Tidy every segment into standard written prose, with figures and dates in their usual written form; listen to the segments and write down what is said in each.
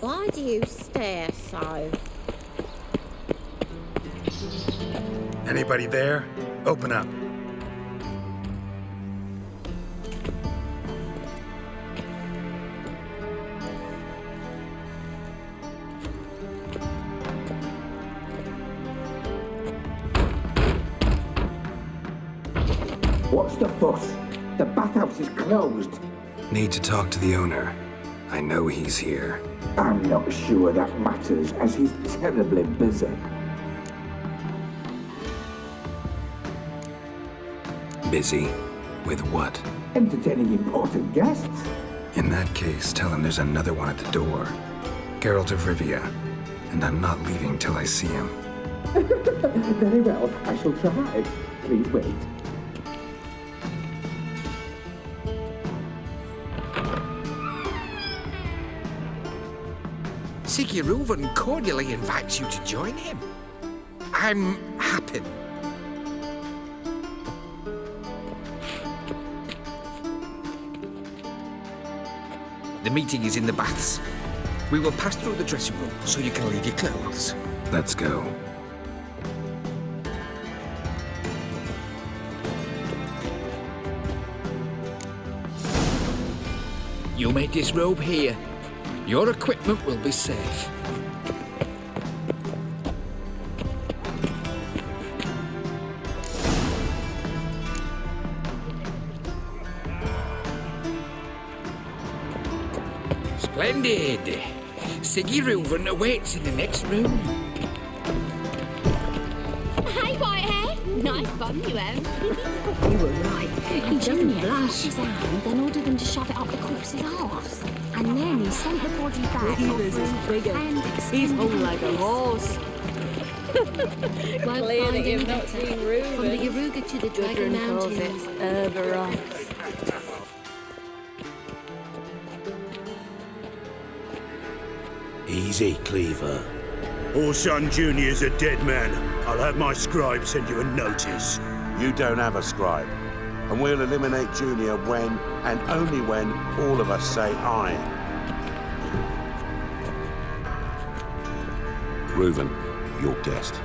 Why do you stare so? Anybody there? Open up. What's the fuss? The bathhouse is closed. Need to talk to the owner. I know he's here. I'm not sure that matters, as he's terribly busy. Busy? With what? Entertaining important guests. In that case, tell him there's another one at the door. Geralt of Rivia. And I'm not leaving till I see him. Very well, I shall try. Please wait. Siguruvin cordially invites you to join him. I'm happy. The meeting is in the baths. We will pass through the dressing room so you can leave your clothes. Let's go. You may disrobe here. Your equipment will be safe. Splendid! Siguruvin awaits in the next room. Hey, Whitehair! Nice bum you have. You were right. He doesn't blush his hand, then ordered them to shove it up the corpse's arse. And then he sent the body back. Reeves is bigger. He's hung like a horse. Clearly you've not seen Reuben. From the Yaruga to the Dragon calls Mountains. it Eveross. Easy, Cleaver. Orson Jr.'s a dead man. I'll have my scribe send you a notice. You don't have a scribe. And we'll eliminate Junior when, and only when, all of us say aye. Reuven, your guest.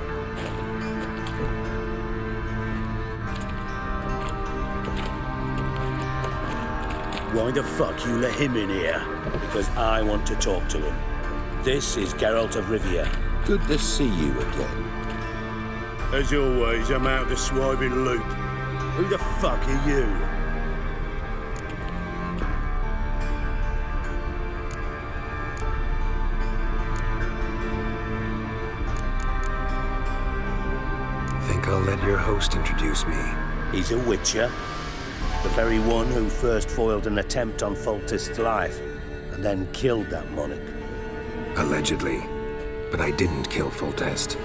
Why the fuck you let him in here? Because I want to talk to him. This is Geralt of Rivia. Good to see you again. As always, I'm out the swiping loop. Who the fuck are you? Think I'll let your host introduce me. He's a witcher. The very one who first foiled an attempt on Foltest's life, and then killed that monarch. Allegedly. But I didn't kill Foltest.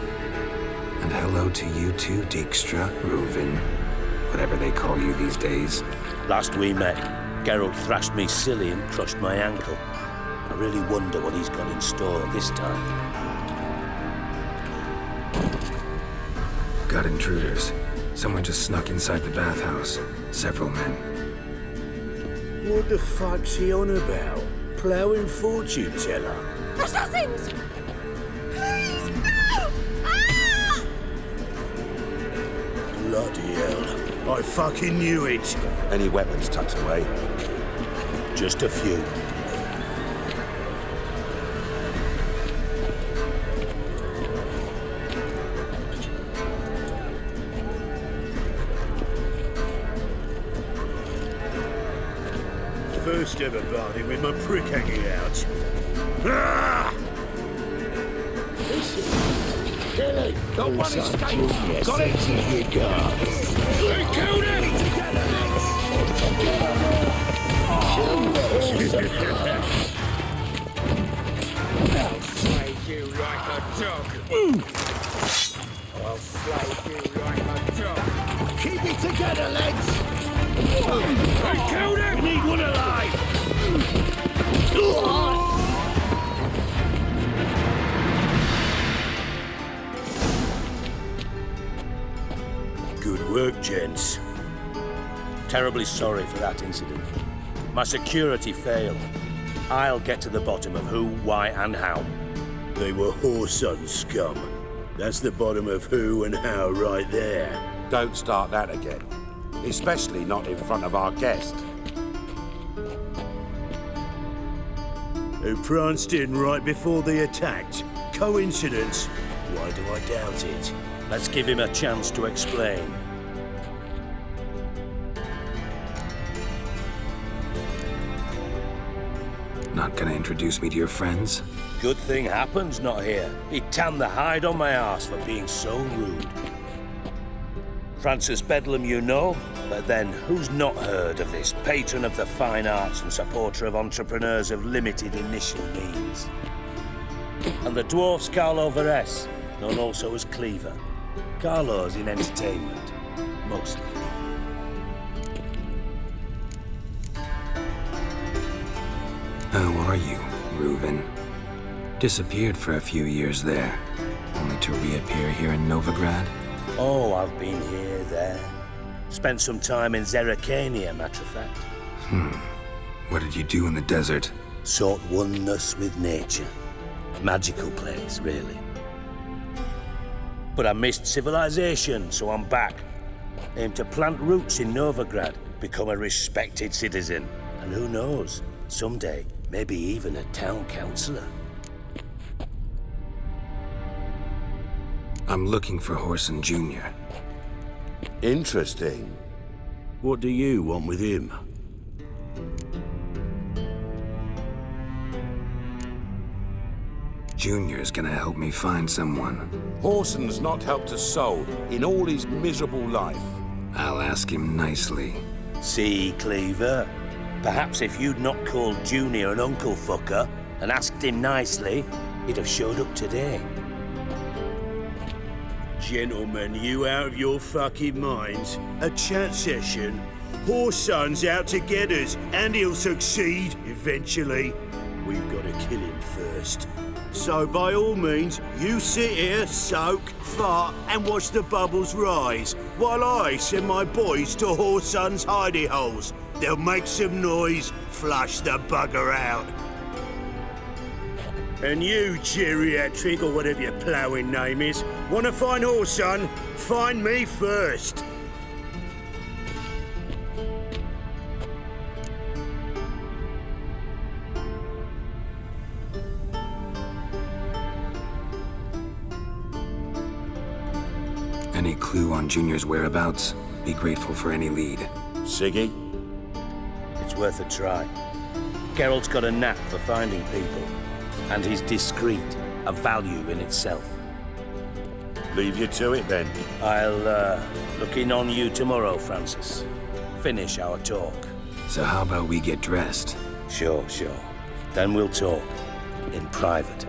And hello to you too, Dijkstra, Reuven, whatever they call you these days. Last we met, Geralt thrashed me silly and crushed my ankle. I really wonder what he's got in store this time. Got intruders. Someone just snuck inside the bathhouse. Several men. What the fuck's he on about? Ploughing fortune teller? Assassins! Please, no! Ah! Bloody hell. I fucking knew it. Any weapons tucked away? Just a few. First ever party with my prick hanging out. Ah! Kelly, got one escape. Got it. They killed him. I'll slay you like a dog. I'll slay you like a dog. Keep it together, lads. They killed him! We need one alive. Good work, gents. Terribly sorry for that incident. My security failed. I'll get to the bottom of who, why, and how. They were whoreson scum. That's the bottom of who and how right there. Don't start that again. Especially not in front of our guest. Who pranced in right before they attacked. Coincidence? Why do I doubt it? Let's give him a chance to explain. Not gonna introduce me to your friends? Good thing Happen's not here. He tanned the hide on my arse for being so rude. Francis Bedlam you know, but then who's not heard of this patron of the fine arts and supporter of entrepreneurs of limited initial means? And the dwarf's Carlo Veres, known also as Cleaver. Carlo's in entertainment, mostly. How are you, Reuven? Disappeared for a few years there, only to reappear here in Novigrad? Oh, I've been here, there. Spent some time in Zerrikania, matter of fact. What did you do in the desert? Sought oneness with nature. Magical place, really. But I missed civilization, so I'm back. Aim to plant roots in Novigrad, become a respected citizen. And who knows, someday, maybe even a town councillor. I'm looking for Whoreson Jr. Interesting. What do you want with him? Junior's gonna help me find someone. Whoreson's not helped a soul in all his miserable life. I'll ask him nicely. See, Cleaver? Perhaps if you'd not called Junior an uncle fucker and asked him nicely, he'd have showed up today. Gentlemen, you out of your fucking minds? A chat session? Whoreson's out to get us, and he'll succeed eventually. We've got to kill him first. So by all means, you sit here, soak, fart, and watch the bubbles rise, while I send my boys to Whoreson's hidey holes. They'll make some noise, flush the bugger out. And you, geriatric, or whatever your ploughing name is, want to find Whoreson? Find me first. Any clue on Junior's whereabouts? Be grateful for any lead. Siggy? It's worth a try. Geralt's got a knack for finding people. And he's discreet, a value in itself. Leave you to it then. I'll, look in on you tomorrow, Francis. Finish our talk. So how about we get dressed? Sure. Then we'll talk. In private.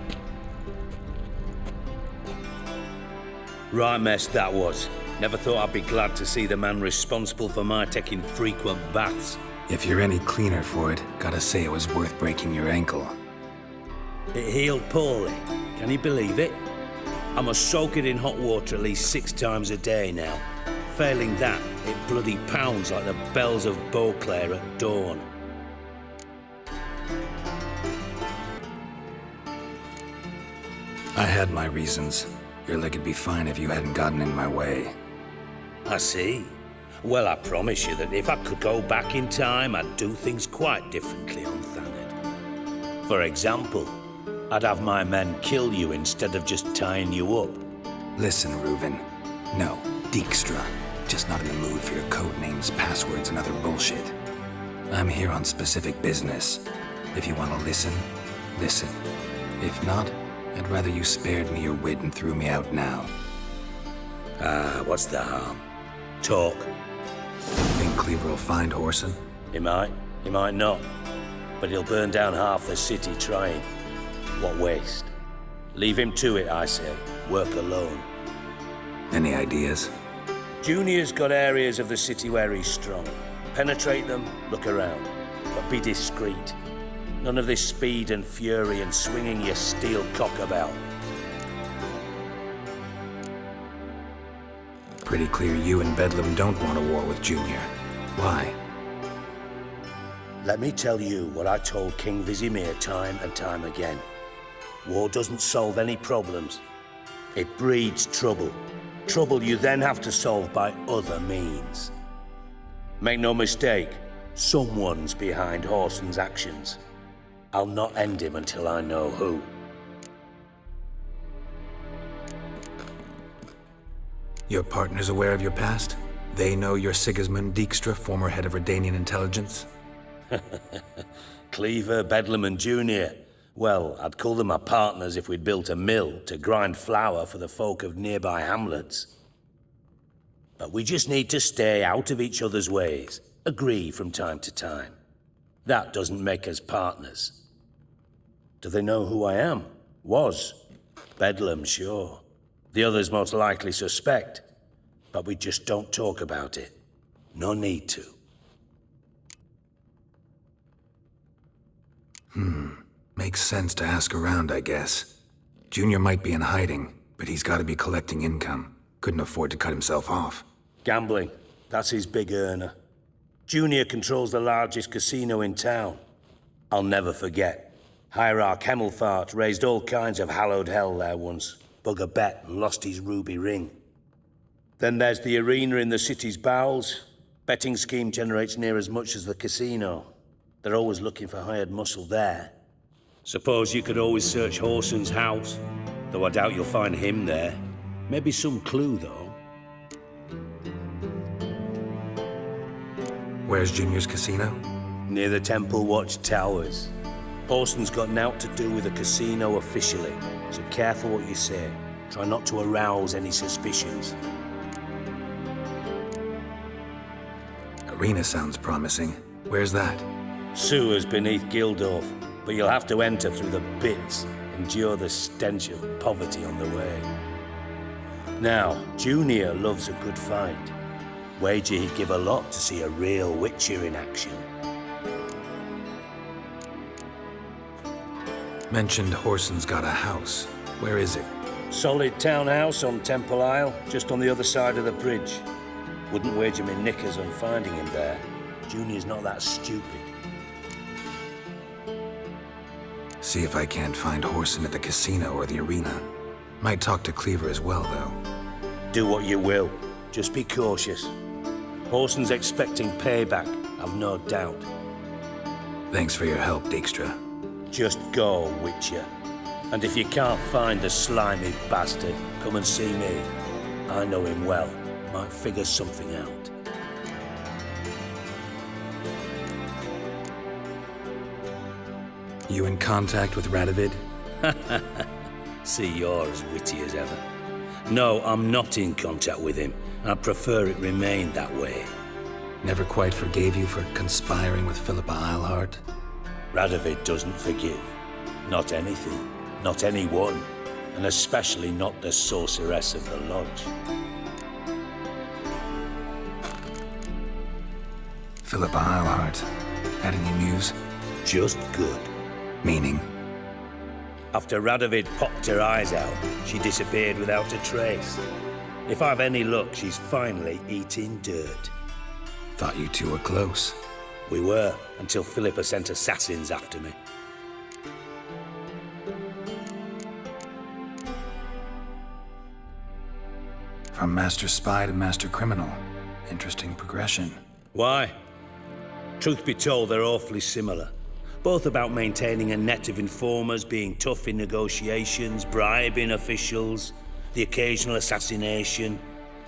Right mess that was. Never thought I'd be glad to see the man responsible for my taking frequent baths. If you're any cleaner for it, gotta say it was worth breaking your ankle. It healed poorly. Can you believe it? I must soak it in hot water at least 6 times a day now. Failing that, it bloody pounds like the bells of Beauclair at dawn. I had my reasons. Your leg would be fine if you hadn't gotten in my way. I see. Well, I promise you that if I could go back in time, I'd do things quite differently on Thanedd. For example, I'd have my men kill you instead of just tying you up. Listen, Reuven. No, Dijkstra. Just not in the mood for your code names, passwords, and other bullshit. I'm here on specific business. If you want to listen, listen. If not, I'd rather you spared me your wit and threw me out now. What's the harm? Talk. Think Cleaver will find Whoreson? He might not. But he'll burn down half the city trying. What waste? Leave him to it, I say. Work alone. Any ideas? Junior's got areas of the city where he's strong. Penetrate them, look around. But be discreet. None of this speed and fury and swinging your steel cock about. Pretty clear you and Bedlam don't want a war with Junior. Why? Let me tell you what I told King Vizimir time and time again. War doesn't solve any problems. It breeds trouble. Trouble you then have to solve by other means. Make no mistake, someone's behind Horson's actions. I'll not end him until I know who. Your partner's aware of your past? They know you're Sigismund Dijkstra, former head of Redanian intelligence? Cleaver, Bedlam and Junior. Well, I'd call them my partners if we'd built a mill to grind flour for the folk of nearby hamlets. But we just need to stay out of each other's ways, agree from time to time. That doesn't make us partners. Do they know who I am? Was. Bedlam, sure. The others most likely suspect. But we just don't talk about it. No need to. Makes sense to ask around, I guess. Junior might be in hiding, but he's got to be collecting income. Couldn't afford to cut himself off. Gambling. That's his big earner. Junior controls the largest casino in town. I'll never forget. Hierarch Hemmelfart raised all kinds of hallowed hell there once. Bug a bet and lost his ruby ring. Then there's the arena in the city's bowels. Betting scheme generates near as much as the casino. They're always looking for hired muscle there. Suppose you could always search Horson's house, though I doubt you'll find him there. Maybe some clue, though. Where's Junior's casino? Near the Temple Watch Towers. Horson's got naught to do with the casino officially, so careful what you say. Try not to arouse any suspicions. Arena sounds promising. Where's that? Sewers beneath Gildorf, but you'll have to enter through the bits, endure the stench of poverty on the way. Now, Junior loves a good fight. Wager he'd give a lot to see a real Witcher in action. Mentioned Horson's got a house. Where is it? Solid townhouse on Temple Isle, just on the other side of the bridge. Wouldn't wager me knickers on finding him there. Junior's not that stupid. See if I can't find Horson at the casino or the arena. Might talk to Cleaver as well, though. Do what you will. Just be cautious. Horson's expecting payback, I've no doubt. Thanks for your help, Dijkstra. Just go, Witcher. And if you can't find the slimy bastard, come and see me. I know him well. Might figure something out. You in contact with Radovid? See, you're as witty as ever. No, I'm not in contact with him. I prefer it remain that way. Never quite forgave you for conspiring with Philippa Eilhart? Radovid doesn't forgive. Not anything. Not anyone. And especially not the sorceress of the lodge. Philippa Eilhart. Had any news? Just good. Meaning? After Radovid popped her eyes out, she disappeared without a trace. If I've any luck, she's finally eating dirt. Thought you two were close. We were, until Philippa sent assassins after me. From master spy to master criminal. Interesting progression. Why? Truth be told, they're awfully similar. Both about maintaining a net of informers, being tough in negotiations, bribing officials, the occasional assassination.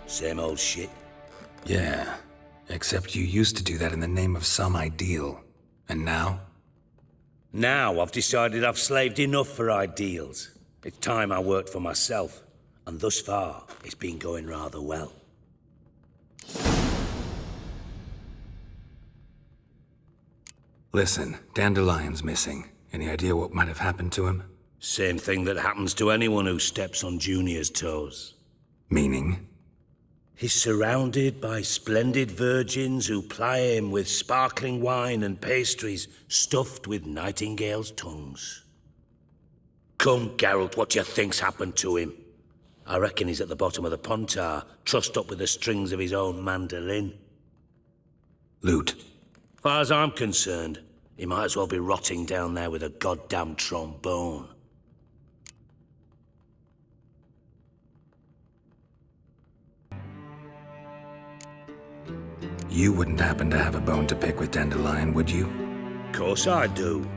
Same old shit. Yeah, except you used to do that in the name of some ideal. And now? Now I've decided I've slaved enough for ideals. It's time I worked for myself. And thus far, it's been going rather well. Listen, Dandelion's missing. Any idea what might have happened to him? Same thing that happens to anyone who steps on Junior's toes. Meaning? He's surrounded by splendid virgins who ply him with sparkling wine and pastries stuffed with nightingales' tongues. Come, Geralt, what do you think's happened to him? I reckon he's at the bottom of the Pontar, trussed up with the strings of his own mandolin. Loot. Far as I'm concerned, He might as well be rotting down there with a goddamn trombone. You wouldn't happen to have a bone to pick with Dandelion, would you? Course I do.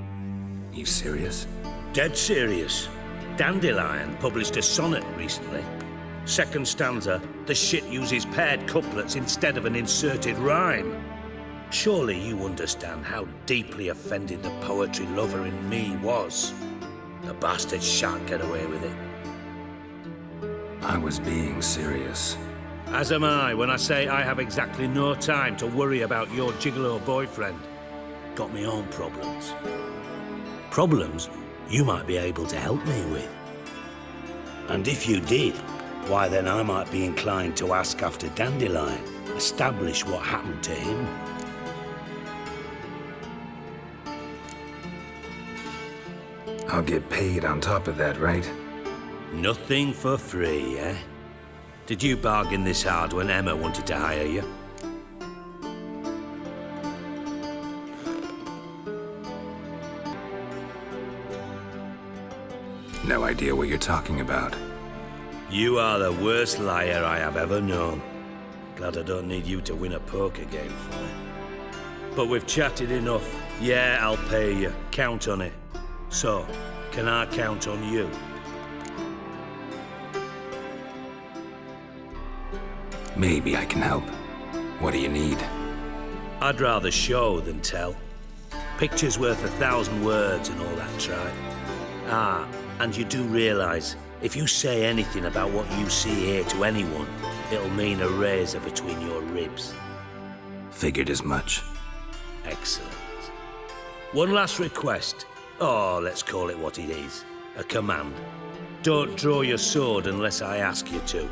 You serious? Dead serious. Dandelion published a sonnet recently. Second stanza, the shit uses paired couplets instead of an inserted rhyme. Surely you understand how deeply offended the poetry lover in me was. The bastard shan't get away with it. I was being serious. As am I when I say I have exactly no time to worry about your gigolo boyfriend. Got me own problems. Problems you might be able to help me with. And if you did, why then I might be inclined to ask after Dandelion, establish what happened to him. I'll get paid on top of that, right? Nothing for free, eh? Did you bargain this hard when Emma wanted to hire you? No idea what you're talking about. You are the worst liar I have ever known. Glad I don't need you to win a poker game for me. But we've chatted enough. Yeah, I'll pay you. Count on it. So, can I count on you? Maybe I can help. What do you need? I'd rather show than tell. Picture's worth 1,000 words and all that tripe. Ah, and you do realise, if you say anything about what you see here to anyone, it'll mean a razor between your ribs. Figured as much. Excellent. One last request. Oh, let's call it what it is. A command. Don't draw your sword unless I ask you to.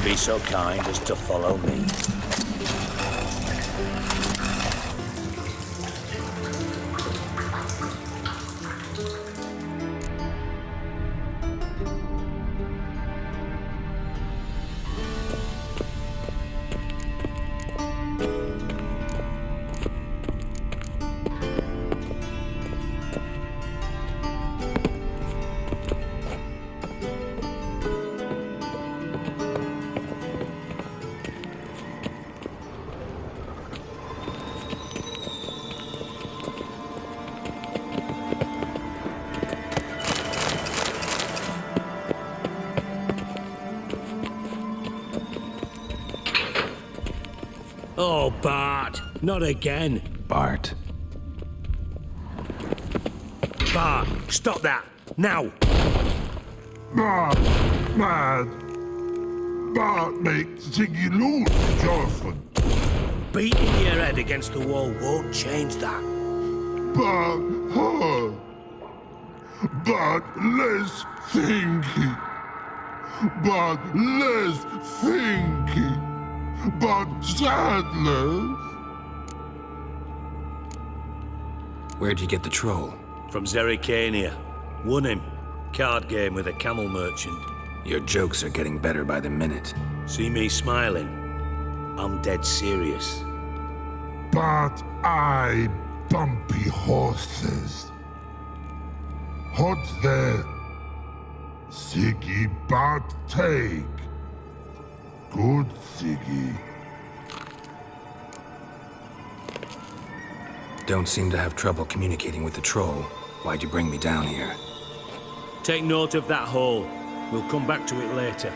Be so kind as to follow me. Oh, Bart, not again. Bart. Bart, stop that, now. Bart, man. Bart makes Ziggy lose, Jonathan. Beating your head against the wall won't change that. Bart, hard. Bart, less thinky. Bart, less thinky. But sadness. Where'd you get the troll? From Zerrikania. Won him. Card game with a camel merchant. Your jokes are getting better by the minute. See me smiling? I'm dead serious. But I bumpy horses. What's there? Ziggy Bart take. Good, Ziggy. Don't seem to have trouble communicating with the troll. Why'd you bring me down here? Take note of that hole. We'll come back to it later.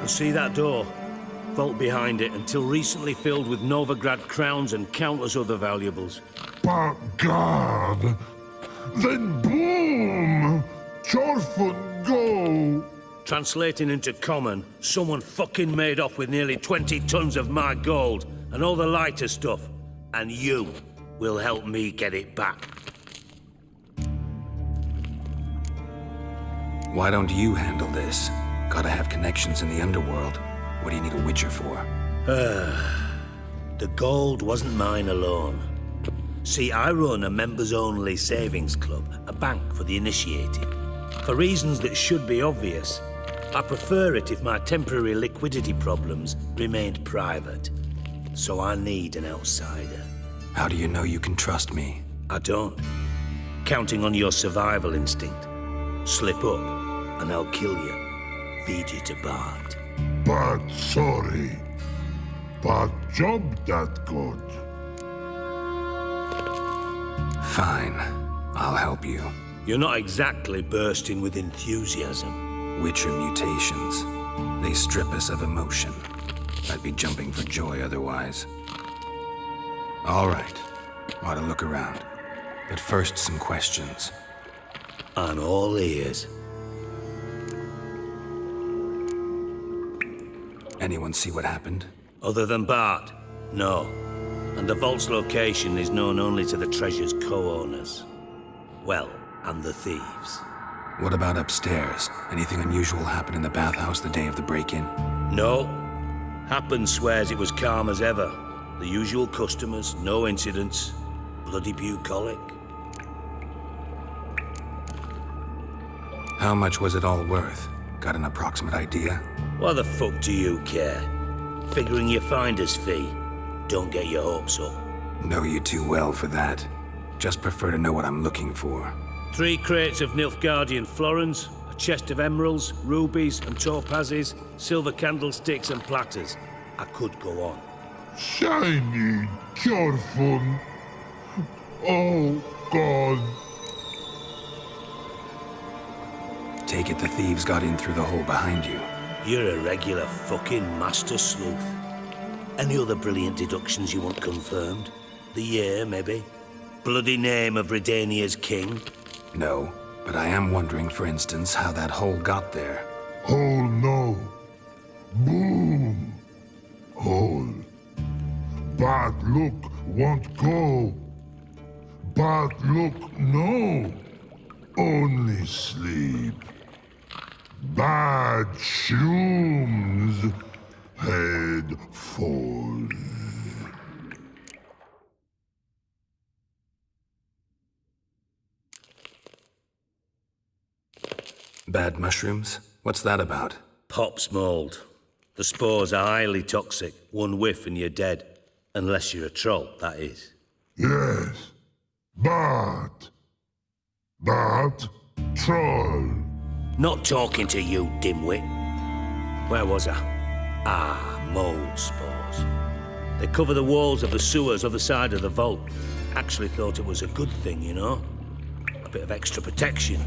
You see that door? Vault behind it, until recently filled with Novigrad crowns and countless other valuables. But God! Then boom! Chorfun go! Translating into common, someone fucking made off with nearly 20 tons of my gold and all the lighter stuff. And you will help me get it back. Why don't you handle this? Gotta have connections in the underworld. What do you need a witcher for? The gold wasn't mine alone. See, I run a members-only savings club, a bank for the initiated. For reasons that should be obvious, I prefer it if my temporary liquidity problems remained private. So I need an outsider. How do you know you can trust me? I don't. Counting on your survival instinct. Slip up, and I'll kill you. Feed you to Bart. But sorry. But job that good. Fine. I'll help you. You're not exactly bursting with enthusiasm. Witcher mutations. They strip us of emotion. I'd be jumping for joy otherwise. All right. Ought to look around. But first, some questions. I'm all ears. Anyone see what happened? Other than Bart? No. And the vault's location is known only to the treasure's co-owners. Well, and the thieves. What about upstairs? Anything unusual happen in the bathhouse the day of the break-in? No. Happen swears it was calm as ever. The usual customers, no incidents. Bloody bucolic. How much was it all worth? Got an approximate idea? Why the fuck do you care? Figuring your finder's fee. Don't get your hopes up. Know you too well for that. Just prefer to know what I'm looking for. 3 crates of Nilfgaardian florins, a chest of emeralds, rubies and topazes, silver candlesticks and platters. I could go on. Shiny, careful. Oh, God. Take it the thieves got in through the hole behind you. You're a regular fucking master sleuth. Any other brilliant deductions you want confirmed? The year, maybe? Bloody name of Redania's king? No, but I am wondering, for instance, how that hole got there. Hole no. Boom. Hole. Bad look won't go. Bad look no. Only sleep. Bad shrooms. Head falls. Bad mushrooms? What's that about? Pop's mold. The spores are highly toxic. One whiff and you're dead. Unless you're a troll, that is. Yes. Bad. Bad troll. Not talking to you, dimwit. Where was I? Ah, mold spores. They cover the walls of the sewers other side of the vault. Actually thought it was a good thing, you know? A bit of extra protection.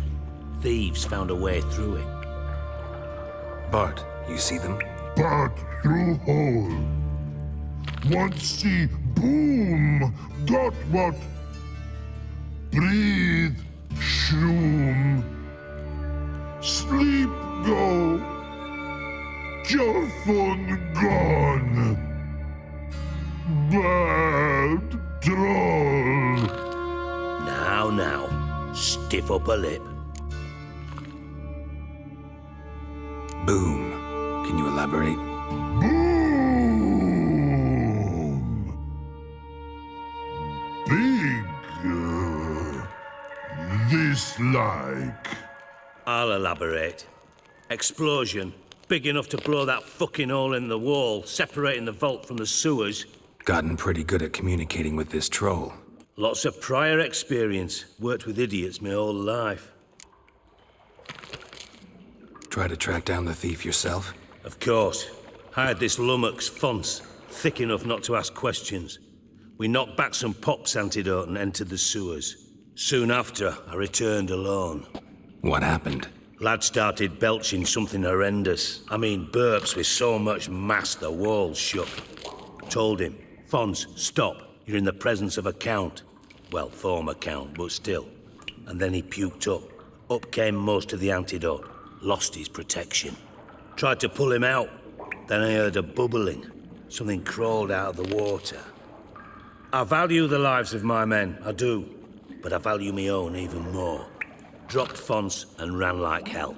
Thieves found a way through it. Bart, you see them? Bad through hole. Want see boom. Got what? Breathe. Shroom. Sleep go. Your phone gone. Bad troll. Now, stiff up a lip. Boom. Can you elaborate? Boom. Big. This like. I'll elaborate. Explosion. Big enough to blow that fucking hole in the wall, separating the vault from the sewers. Gotten pretty good at communicating with this troll. Lots of prior experience. Worked with idiots my whole life. Try to track down the thief yourself? Of course. Hired this lummox, Fons, thick enough not to ask questions. We knocked back some Pop's antidote and entered the sewers. Soon after, I returned alone. What happened? Lad started belching something horrendous. I mean, burps with so much mass the walls shook. Told him, Fons, stop. You're in the presence of a count. Well, former count, but still. And then he puked up. Up came most of the antidote. Lost his protection. Tried to pull him out. Then I heard a bubbling. Something crawled out of the water. I value the lives of my men, I do. But I value my own even more. Dropped Fons and ran like hell.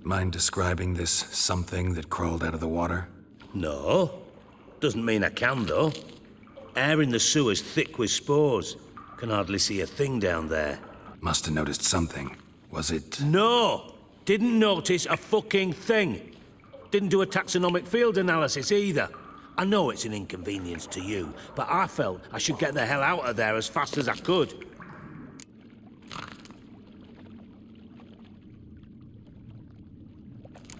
Mind describing this something that crawled out of the water? No. Doesn't mean I can, though. Air in the sewer's thick with spores. Can hardly see a thing down there. Must have noticed something. Was it... No! Didn't notice a fucking thing. Didn't do a taxonomic field analysis either. I know it's an inconvenience to you, but I felt I should get the hell out of there as fast as I could.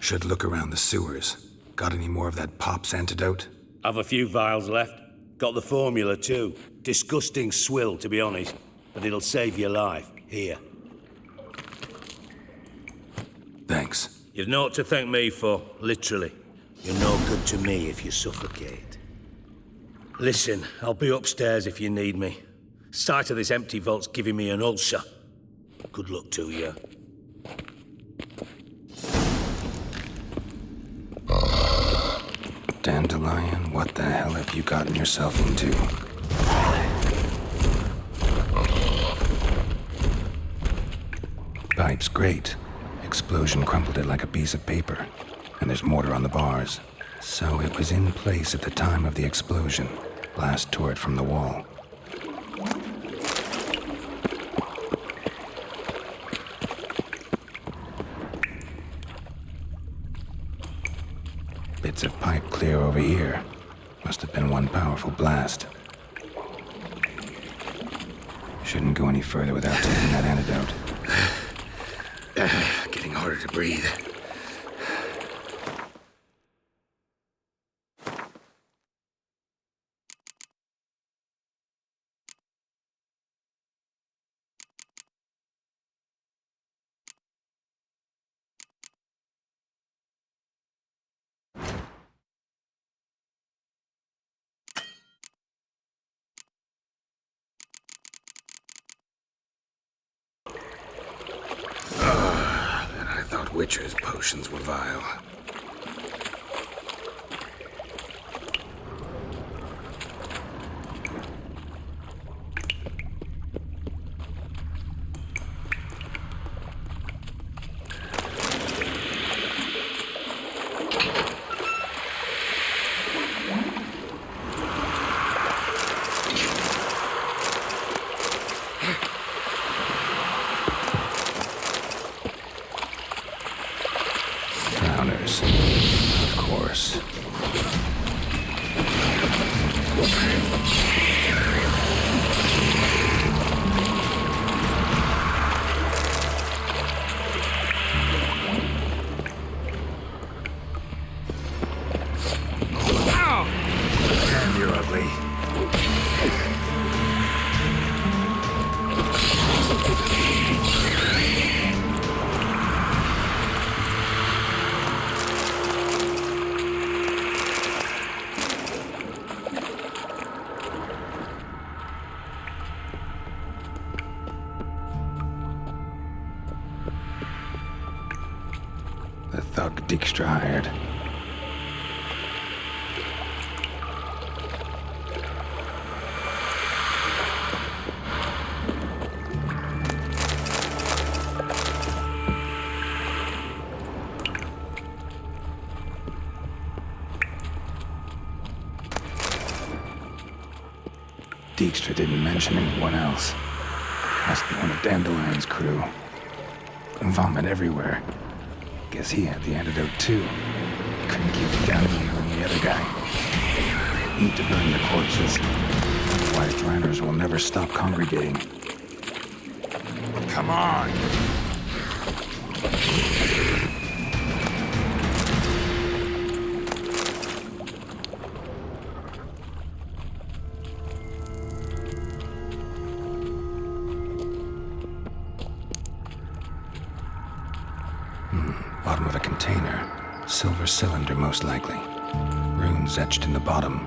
Should look around the sewers. Got any more of that Pop's antidote? I've a few vials left. Got the formula too. Disgusting swill, to be honest. But it'll save your life. Here. Thanks. You've naught to thank me for, literally. You're no good to me if you suffocate. Listen, I'll be upstairs if you need me. Sight of this empty vault's giving me an ulcer. Good luck to you. Dandelion, what the hell have you gotten yourself into? Pipe's great. Explosion crumpled it like a piece of paper. And there's mortar on the bars. So it was in place at the time of the explosion. Blast tore it from the wall. Bits of pipe clear over here. Must have been one powerful blast. Shouldn't go any further without taking that antidote. Getting harder to breathe. Witcher's potions were vile. Of course. And you're ugly. The thug Dijkstra hired. Dijkstra didn't mention anyone else. Must be one of Dandelion's crew. Vomit everywhere. Guess he had the antidote too. Couldn't keep it down any more than the other guy. Need to burn the corpses. Otherwise, liners will never stop congregating. Come on! Bottom of a container. Silver cylinder, most likely. Runes etched in the bottom.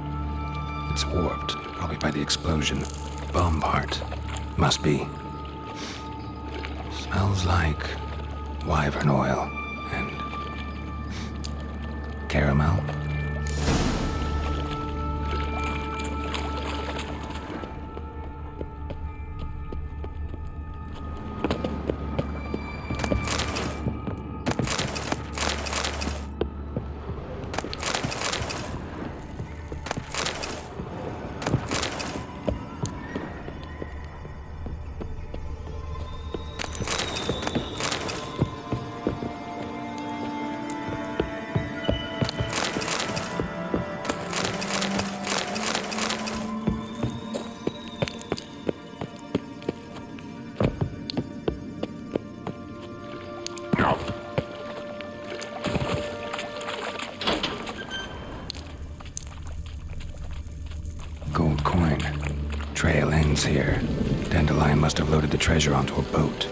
It's warped, probably by the explosion. Bomb part. Must be. Smells like wyvern oil and caramel. trail ends here. Dandelion must have loaded the treasure onto a boat.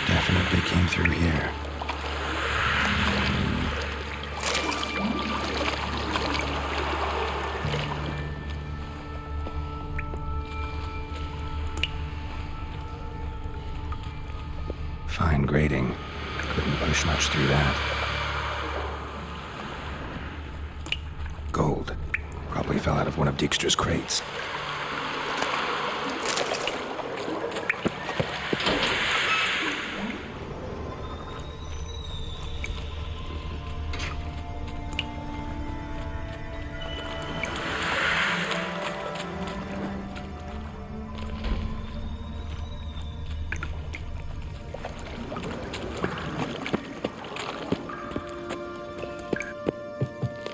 Definitely came through here. Fine grading. Couldn't push much through that. Gold. Probably fell out of one of Dijkstra's crates.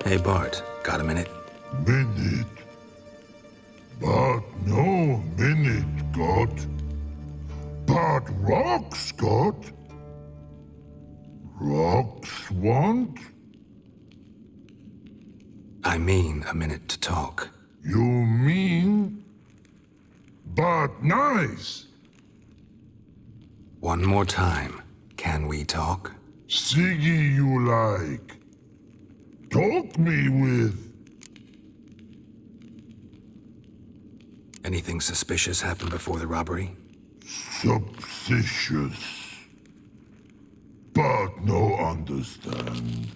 Hey Bart, got a minute? Minute. But no minute got. But rocks got. Rocks want? I mean a minute to talk. You mean? But nice. One more time. Can we talk? Siggy you like. Talk me with. Anything suspicious happened before the robbery? Suspicious. But no understand.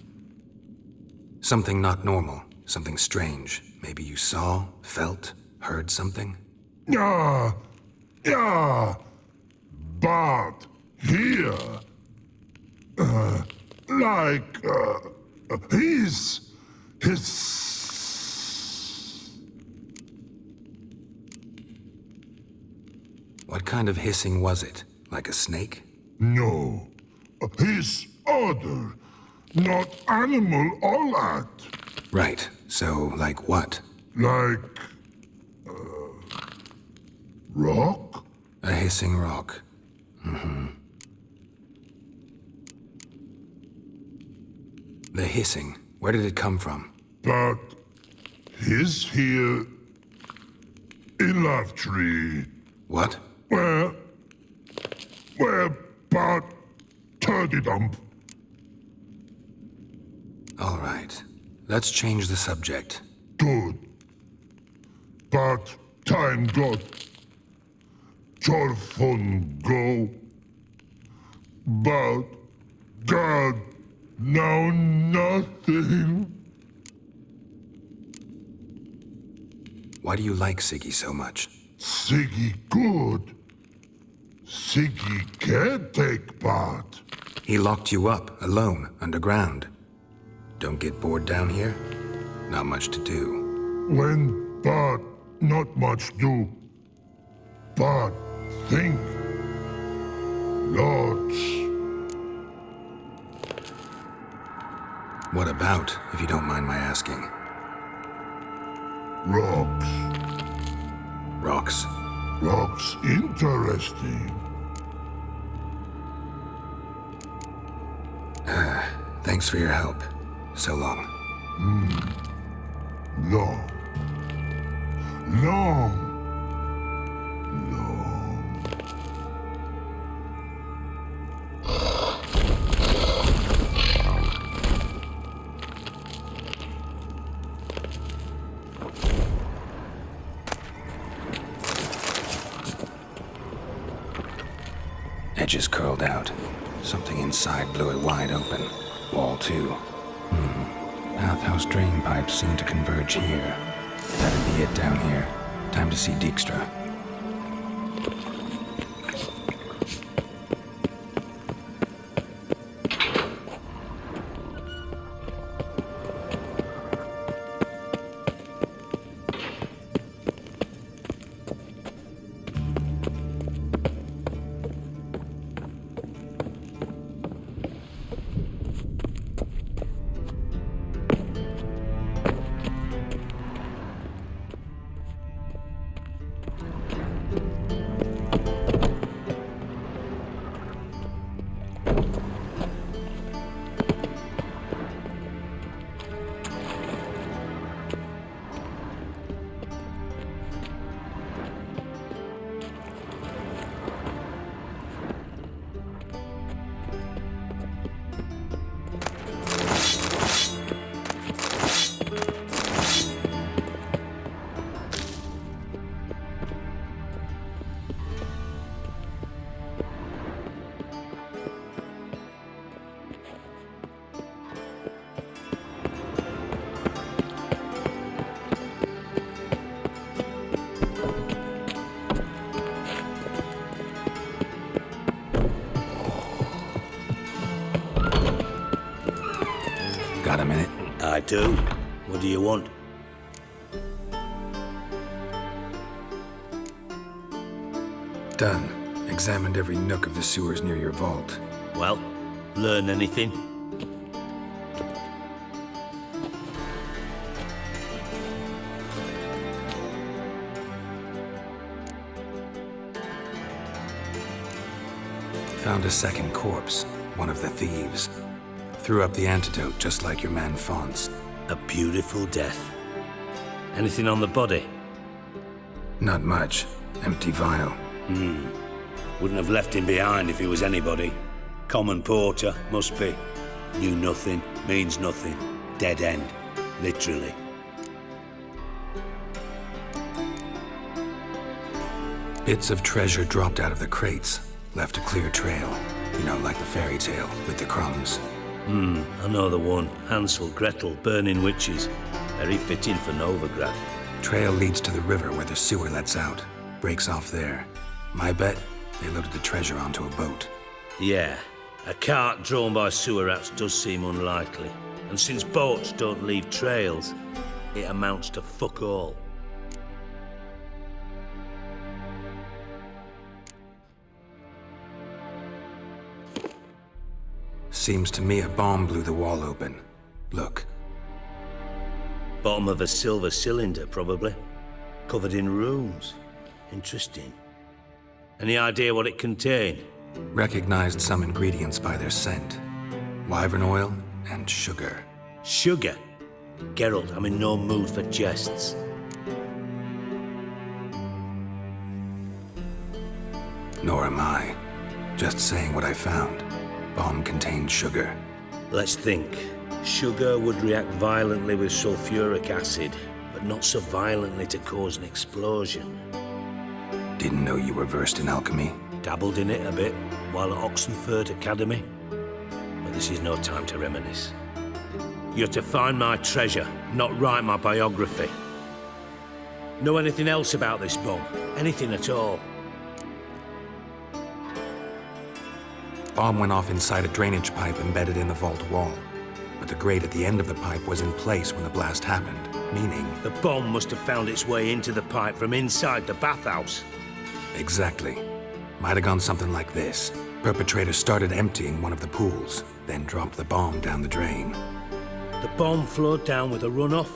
Something not normal. Something strange. Maybe you saw, felt, heard something? Yeah. But here. His. What kind of hissing was it? Like a snake? No. His other. Not animal all at. Right. So, like what? Like. Rock? A hissing rock. Mm-hmm. The hissing. Where did it come from? But. His here. In Love Tree. What? Where, but turkey dump. All right. Let's change the subject. Good. But time got. Jorfun go. But God, now nothing. Why do you like Siggy so much? Siggy good. Siggy can't take part. He locked you up, alone, underground. Don't get bored down here? Not much to do. When but not much do. But think. Lots. What about, if you don't mind my asking? Rocks. Rocks? Rocks interesting. Thanks for your help. So long. Long. Long. Edges curled out. Something inside blew it wide open. Wall 2. Bathhouse drain pipes seem to converge here. That'd be it down here. Time to see Dijkstra. Got a minute? I do. What do you want? Done. Examined every nook of the sewers near your vault. Well, learn anything? Found a second corpse, one of the thieves. Threw up the antidote just like your man Fonz. A beautiful death. Anything on the body? Not much. Empty vial. Wouldn't have left him behind if he was anybody. Common porter, must be. Knew nothing, means nothing. Dead end. Literally. Bits of treasure dropped out of the crates. Left a clear trail. You know, like the fairy tale with the crumbs. I know the one. Hansel, Gretel, burning witches. Very fitting for Novigrad. Trail leads to the river where the sewer lets out. Breaks off there. My bet, they loaded the treasure onto a boat. Yeah. A cart drawn by sewer rats does seem unlikely. And since boats don't leave trails, it amounts to fuck all. Seems to me a bomb blew the wall open. Look. Bottom of a silver cylinder, probably. Covered in runes. Interesting. Any idea what it contained? Recognized some ingredients by their scent. Wyvern oil and sugar. Sugar? Geralt, I'm in no mood for jests. Nor am I. Just saying what I found. Bomb contained sugar. Let's think. Sugar would react violently with sulfuric acid, but not so violently to cause an explosion. Didn't know you were versed in alchemy. Dabbled in it a bit while at Oxenford Academy. But this is no time to reminisce. You're to find my treasure, not write my biography. Know anything else about this bomb? Anything at all? Bomb went off inside a drainage pipe embedded in the vault wall. But the grate at the end of the pipe was in place when the blast happened, meaning... The bomb must have found its way into the pipe from inside the bathhouse. Exactly. Might have gone something like this. Perpetrator started emptying one of the pools, then dropped the bomb down the drain. The bomb flowed down with a runoff,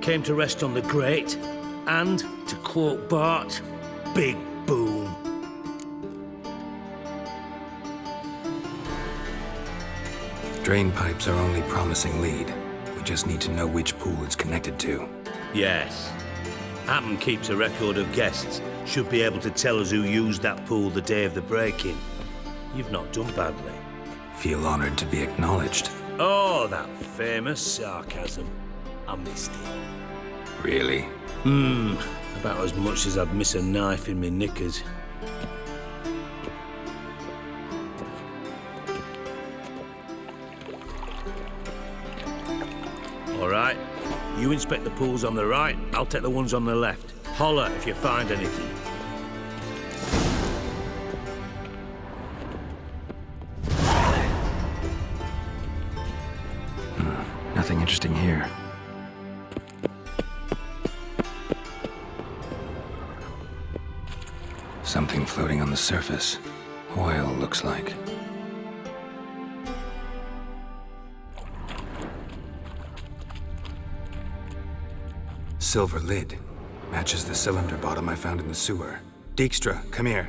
came to rest on the grate, and, to quote Bart, big boom. Drain pipes are only promising lead. We just need to know which pool it's connected to. Yes. Hammond keeps a record of guests. Should be able to tell us who used that pool the day of the break-in. You've not done badly. Feel honored to be acknowledged. Oh, that famous sarcasm. I missed it. Really? About as much as I'd miss a knife in me knickers. All right? You inspect the pools on the right, I'll take the ones on the left. Holler if you find anything. Nothing interesting here. Something floating on the surface. Oil, looks like. Silver lid. Matches the cylinder bottom I found in the sewer. Dijkstra, come here.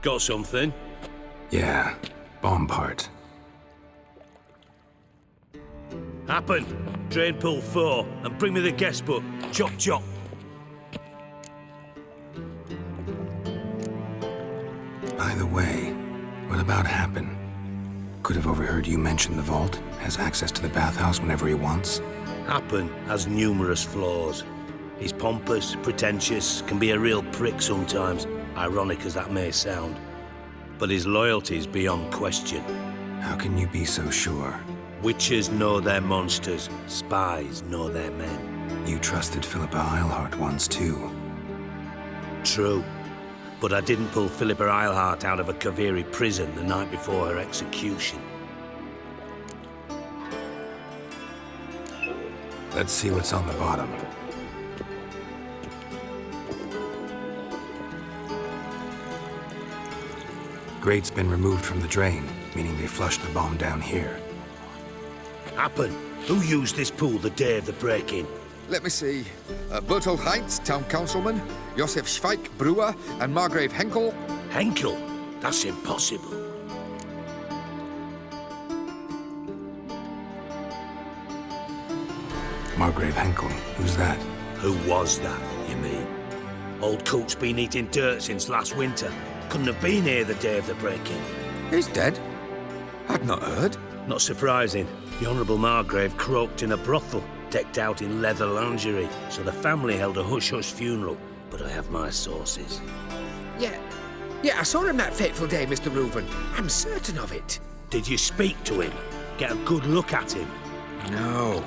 Got something? Yeah, bomb part. Happen. Drain pull 4 and bring me the guest book. Chop chop. By the way, what about Happen? Could have overheard you mention the vault. Has access to the bathhouse whenever he wants. Happen has numerous flaws. He's pompous, pretentious, can be a real prick sometimes, ironic as that may sound. But his loyalty is beyond question. How can you be so sure? Witches know their monsters, spies know their men. You trusted Philippa Eilhart once too. True. But I didn't pull Philippa Eilhart out of a Kaviri prison the night before her execution. Let's see what's on the bottom. Grate's been removed from the drain, meaning they flushed the bomb down here. Happen. Who used this pool the day of the break-in? Let me see. Bertold Heinz, town councilman, Josef Schweik, brewer, and Margrave Henkel. Henkel? That's impossible. Margrave Henkel, who's that? Who was that, you mean? Old Coot's been eating dirt since last winter. Couldn't have been here the day of the break-in. He's dead? I'd not heard. Not surprising. The Honourable Margrave croaked in a brothel, decked out in leather lingerie, so the family held a hush-hush funeral. But I have my sources. Yeah, I saw him that fateful day, Mr. Reuven. I'm certain of it. Did you speak to him? Get a good look at him? No.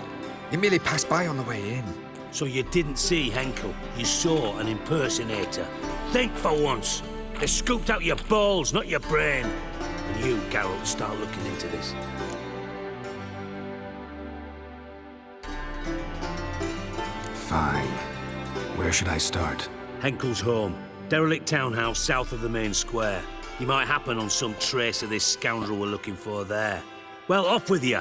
He merely passed by on the way in. So you didn't see Henkel, you saw an impersonator. Think for once. They scooped out your balls, not your brain. And you, Geralt, start looking into this. Fine. Where should I start? Henkel's home. Derelict townhouse south of the main square. You might happen on some trace of this scoundrel we're looking for there. Well, off with you.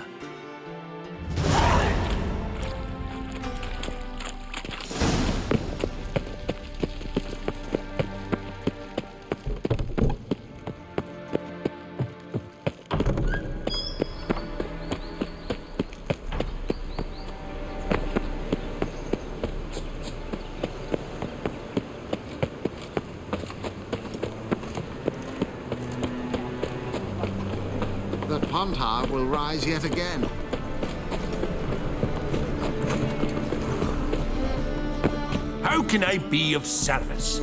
The Pontar will rise yet again. How can I be of service?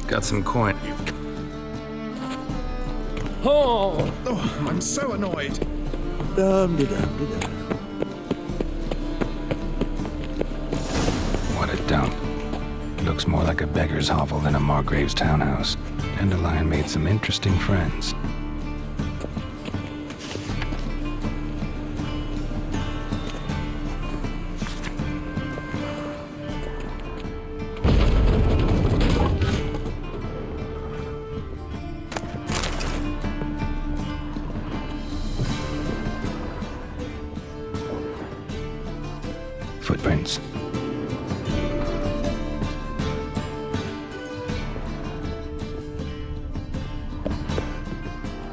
Got some coin. Oh, I'm so annoyed. What a dump. Looks more like a beggar's hovel than a Margrave's townhouse. Dandelion made some interesting friends. Footprints.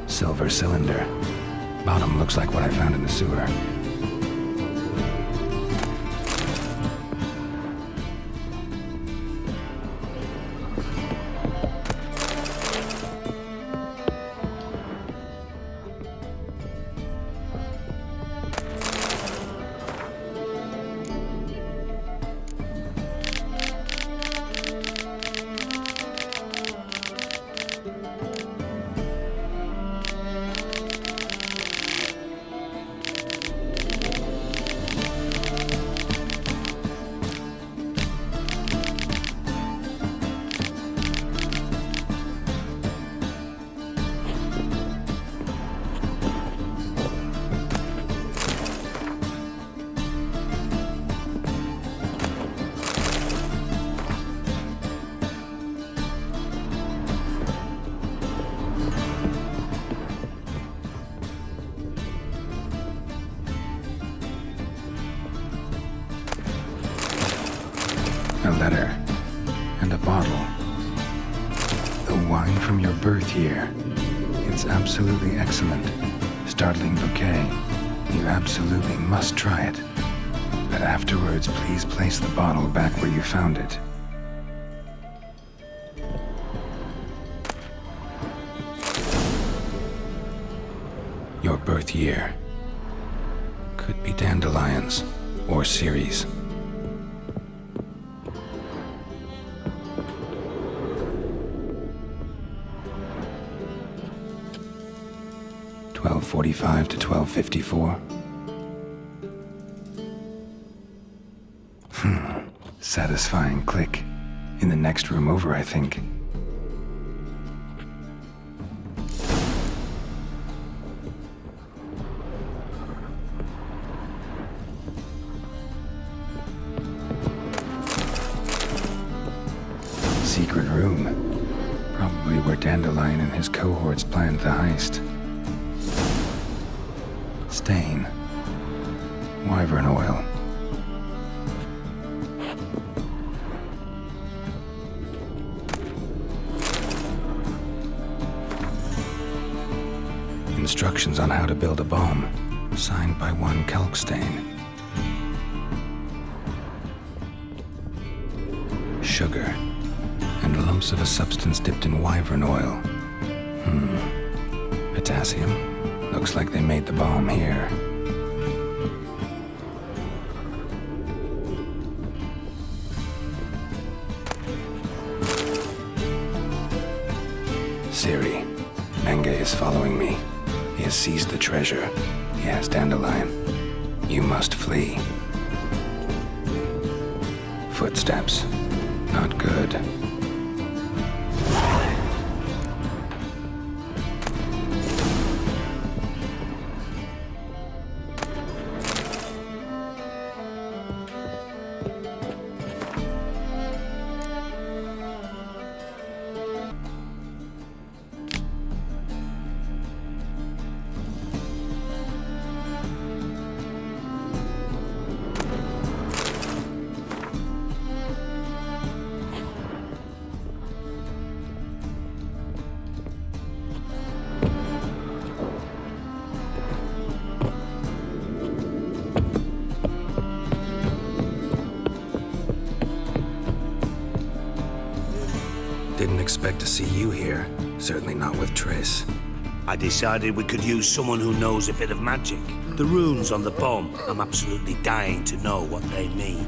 Silver cylinder. Bottom looks like what I found in the sewer. a letter, and a bottle. The wine from your birth year. It's absolutely excellent. Startling bouquet. You absolutely must try it. But afterwards, please place the bottle back where you found it. Your birth year. Could be dandelions or Ceres. .45 to 12:54. Satisfying click. In the next room over, I think. Secret room. Probably where Dandelion and his cohorts planned the heist. Stain. Wyvern oil. Instructions on how to build a bomb, signed by one Kalkstain. Sugar, and lumps of a substance dipped in wyvern oil. Potassium. Looks like they made the bomb here. Siri, Menge is following me. He has seized the treasure. He has Dandelion. You must flee. Footsteps. Not good. Didn't expect to see you here. Certainly not with Triss. I decided we could use someone who knows a bit of magic. The runes on the bomb, I'm absolutely dying to know what they mean.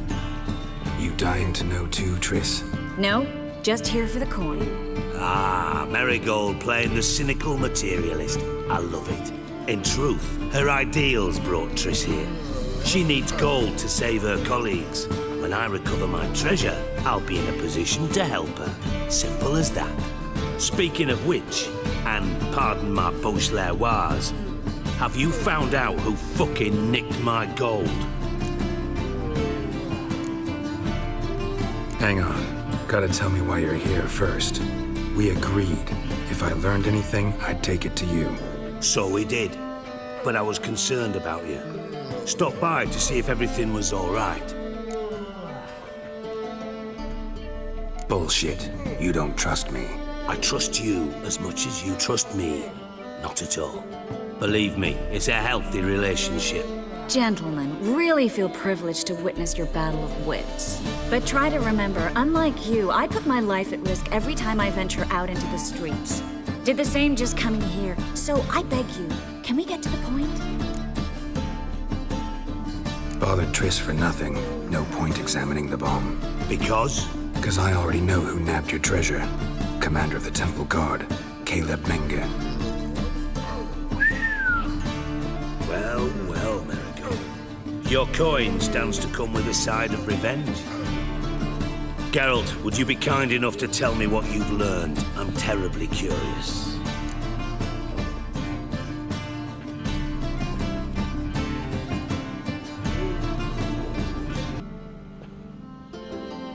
You dying to know too, Triss? No, just here for the coin. Ah, Marigold playing the cynical materialist. I love it. In truth, her ideals brought Triss here. She needs gold to save her colleagues. When I recover my treasure, I'll be in a position to help her. Simple as that. Speaking of which, and pardon my Beauclervoise, have you found out who fucking nicked my gold? Hang on. Gotta tell me why you're here first. We agreed. If I learned anything, I'd take it to you. So we did. But I was concerned about you. Stopped by to see if everything was all right. Bullshit. You don't trust me. I trust you as much as you trust me. Not at all. Believe me, it's a healthy relationship. Gentlemen, really feel privileged to witness your battle of wits. But try to remember, unlike you, I put my life at risk every time I venture out into the streets. Did the same just coming here. So I beg you, can we get to the point? Bothered Triss for nothing. No point examining the bomb. Because? Because I already know who nabbed your treasure. Commander of the Temple Guard, Caleb Menge. Well, well, Marigold. Your coin stands to come with a side of revenge. Geralt, would you be kind enough to tell me what you've learned? I'm terribly curious.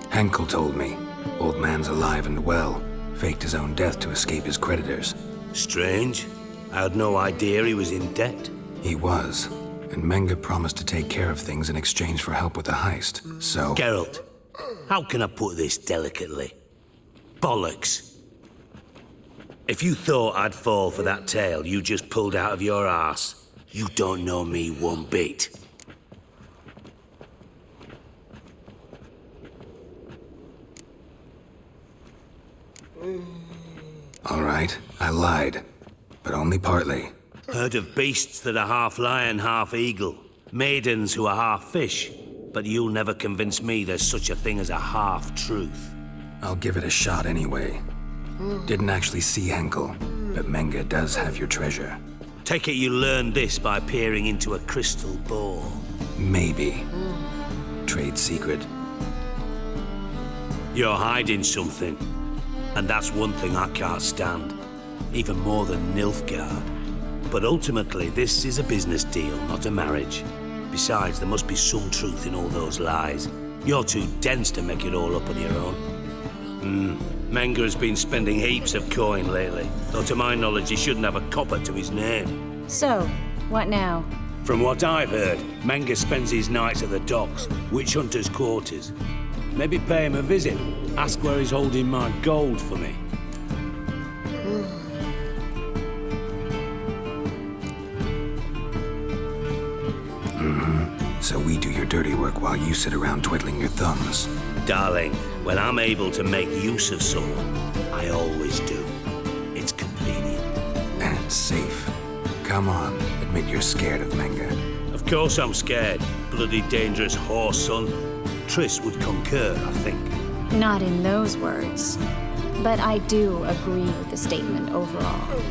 Henkel told me. Old man's alive and well. Faked his own death to escape his creditors. Strange. I had no idea he was in debt. He was. And Menge promised to take care of things in exchange for help with the heist. So... Geralt, How can I put this delicately? Bollocks. If you thought I'd fall for that tale you just pulled out of your arse, you don't know me one bit. All right, I lied, but only partly. Heard of beasts that are half lion, half eagle. Maidens who are half fish. But you'll never convince me there's such a thing as a half-truth. I'll give it a shot anyway. Didn't actually see Henkel, but Menge does have your treasure. Take it you learned this by peering into a crystal ball. Maybe. Trade secret. You're hiding something. And that's one thing I can't stand. Even more than Nilfgaard. But ultimately, this is a business deal, not a marriage. Besides, there must be some truth in all those lies. You're too dense to make it all up on your own. Menge has been spending heaps of coin lately, though to my knowledge he shouldn't have a copper to his name. So, what now? From what I've heard, Menge spends his nights at the docks, witch hunters' quarters. Maybe pay him a visit, ask where he's holding my gold for me. So we do your dirty work while you sit around twiddling your thumbs. Darling, when I'm able to make use of someone, I always do. It's convenient. And safe. Come on, admit you're scared of Menge. Of course I'm scared. Bloody dangerous horse, son. Triss would concur, I think. Not in those words. But I do agree with the statement overall.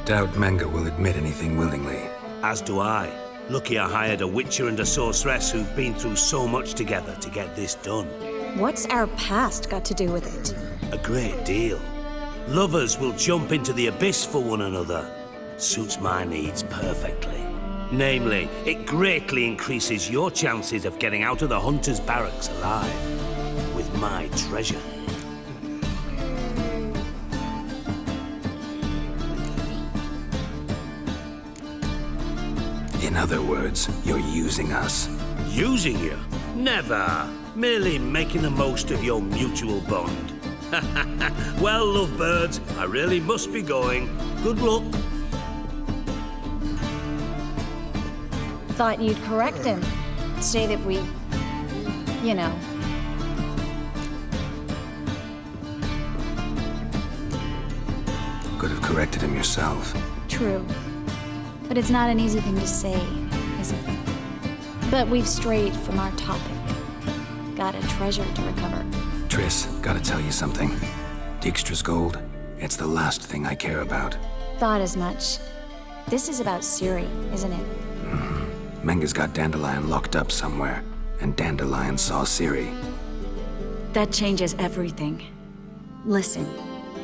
Doubt Menge will admit anything willingly. As do I. Lucky I hired a witcher and a sorceress who've been through so much together to get this done. What's our past got to do with it? A great deal. Lovers will jump into the abyss for one another. Suits my needs perfectly. Namely, it greatly increases your chances of getting out of the hunter's barracks alive. With my treasure. In other words, you're using us. Using you? Never. Merely making the most of your mutual bond. Well, lovebirds, I really must be going. Good luck. Thought you'd correct him. Say that we... you know. Could have corrected him yourself. True. But it's not an easy thing to say, is it? But we've strayed from our topic. Got a treasure to recover. Triss, gotta tell you something. Dijkstra's gold, it's the last thing I care about. Thought as much. This is about Ciri, isn't it? Menge's got Dandelion locked up somewhere, and Dandelion saw Ciri. That changes everything. Listen,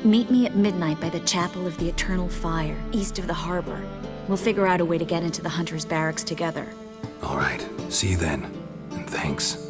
meet me at midnight by the Chapel of the Eternal Fire, east of the harbor. We'll figure out a way to get into the Hunter's barracks together. All right, see you then, and thanks.